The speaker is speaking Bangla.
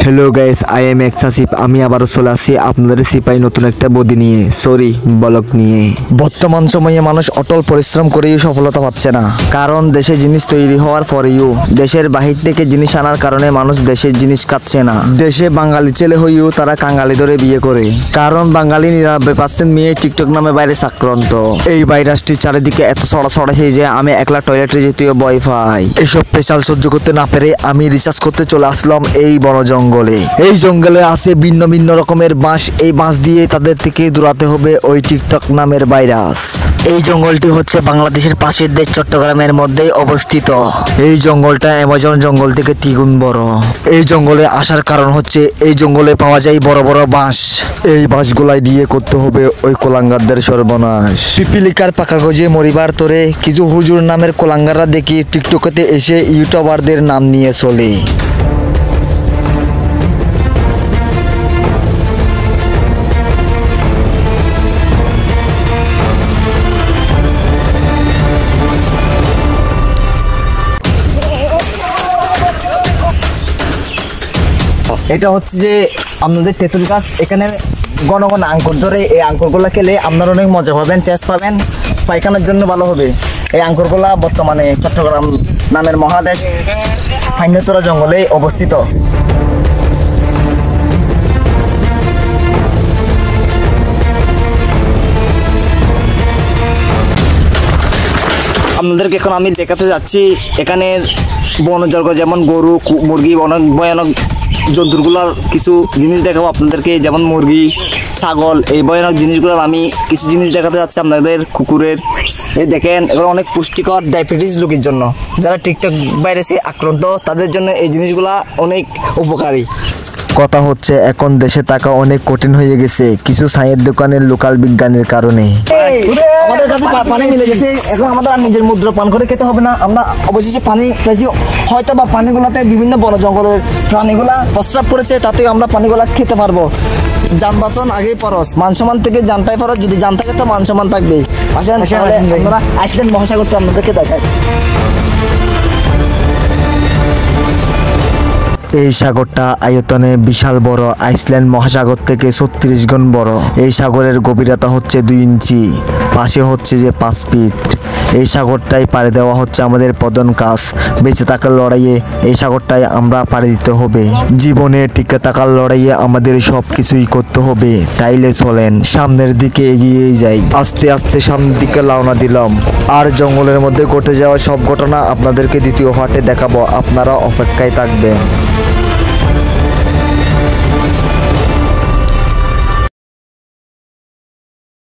হ্যালো গাইস, আই এম এক্সাসিপ। আমি আবারও চলে আসছি আপনাদের সিপাই নতুন একটা বডি নিয়ে, সরি ব্লগ নিয়ে। বর্তমান সময়ে মানুষ অটল পরিশ্রম করেও সফলতা পাচ্ছে না, কারণ দেশে জিনিস তৈরি হওয়ার পরেও দেশের বাহির থেকে জিনিস আনার কারণে মানুষ দেশের জিনিস খাচ্ছে না। দেশে বাঙালি ছেলে হইও তারা কাঙালি ধরে বিয়ে করে, কারণ বাঙালি ৯৯% মেয়ে টিকটক নামে ভাইরাস আক্রান্ত। এই ভাইরাসটি চারিদিকে এত ছড়াছে যে আমি একলা টয়লেটে যেতেও ভয় পাই। এসব পেশাল সহ্য করতে না পেরে আমি রিসার্চ করতে চলে আসলাম এই বন জঙ্গলে। এই জঙ্গলে আছে ভিন্ন ভিন্ন রকমের বাঁশ। এই বাঁশ দিয়ে তাদের থেকে দূরাতে হবে ওই টিকটক নামের ভাইরাস। এই জঙ্গলটি হচ্ছে বাংলাদেশের পাশের দেশ চট্টগ্রামের মধ্যেই অবস্থিত। এই জঙ্গলটা অ্যামাজন জঙ্গল থেকে 3 গুণ বড়। এই জঙ্গলে আসার কারণ হচ্ছে এই জঙ্গলে পাওয়া যায় বড় বড় বাঁশ। এই বাঁশগুলাই দিয়ে করতে হবে ওই কোলাঙ্গারদের সর্বনাশ। পিপিলিকার পাকা গজে মরিবার তোরে কিছু হুজুর নামের কোলাঙ্গাররা দেখি টিকটকেতে এসে ইউটিউবারদের নাম নিয়ে চলে। এটা হচ্ছে যে আপনাদের তেঁতুল গাছ। এখানে ঘন ঘন আঙ্কুর ধরে। এই আঙ্কুরগুলো খেলে আপনারা অনেক মজা পাবেন, টেস্ট পাবেন, পায়খানার জন্য ভালো হবে। এই আঙ্কুরগুলা বর্তমানে চট্টগ্রাম নামের মহাদেশ ফাইন্যতরা জঙ্গলে অবস্থিত। আপনাদেরকে এখন আমি দেখাতে যাচ্ছি এখানে বনজর্গ, যেমন গরু, মুরগি, অনেক ভয়ানক জন্তুগুলোর কিছু জিনিস দেখাবো আপনাদেরকে, যেমন মুরগি, ছাগল। এই ভয়ানক জিনিসগুলোর আমি কিছু জিনিস দেখাতে যাচ্ছি আপনাদের। কুকুরের এই দেখেন, এগুলো অনেক পুষ্টিকর ডায়াবেটিস রোগীর জন্য, যারা টিকটক ভাইরাসে আক্রান্ত তাদের জন্য এই জিনিসগুলা অনেক উপকারী। কথা হচ্ছে এখন দেশে থাকা অনেক কঠিন হয়ে গেছে কিছু ছাইয়ের দোকানের লোকাল বিজ্ঞানের কারণে। আমাদের কাছে পানি মিলে গেছে, এখন আমাদের আর নিজের মুদ্রা পান করে খেতে হবে না। আমরা অবশেষে পানি পেয়েছি, হয়তো বা পানিগুলোতে বিভিন্ন বড় জঙ্গলের প্রাণীগুলা প্রস্রাব করেছে, তাতেও আমরা পানিগুলা খেতে পারবো। যান বাঁচন আগেই ফরজ, মান সম্মান থেকে জানটাই ফরজ। যদি জান থাকে তো মান সম্মান থাকবেই। আসেন আপনারা আইসল্যান্ড মহাসাগরটা আপনাদেরকে দেখায়। এই সাগরটা আয়তনে বিশাল বড়, আইসল্যান্ড মহাসাগর থেকে 36 গুণ বড়। এই সাগরের গভীরতা হচ্ছে 2 ইঞ্চি, পাশে হচ্ছে যে 5 ফিট। এই সাগরটাই পাড়ি দেওয়া হচ্ছে আমাদের প্রধান কাজ। বেঁচে থাকার লড়াইয়ে এই সাগরটাই আমরা পাড়ি দিতে হবে। জীবনে টিকে থাকার লড়াইয়ে আমাদের সব কিছুই করতে হবে। তাইলে চলেন সামনের দিকে এগিয়ে যাই। আস্তে আস্তে সামনের দিকে রওনা দিলাম। আর জঙ্গলের মধ্যে ঘটে যাওয়া সব ঘটনা আপনাদেরকে দ্বিতীয় পার্টে দেখাবো, আপনারা অপেক্ষায় থাকবেন।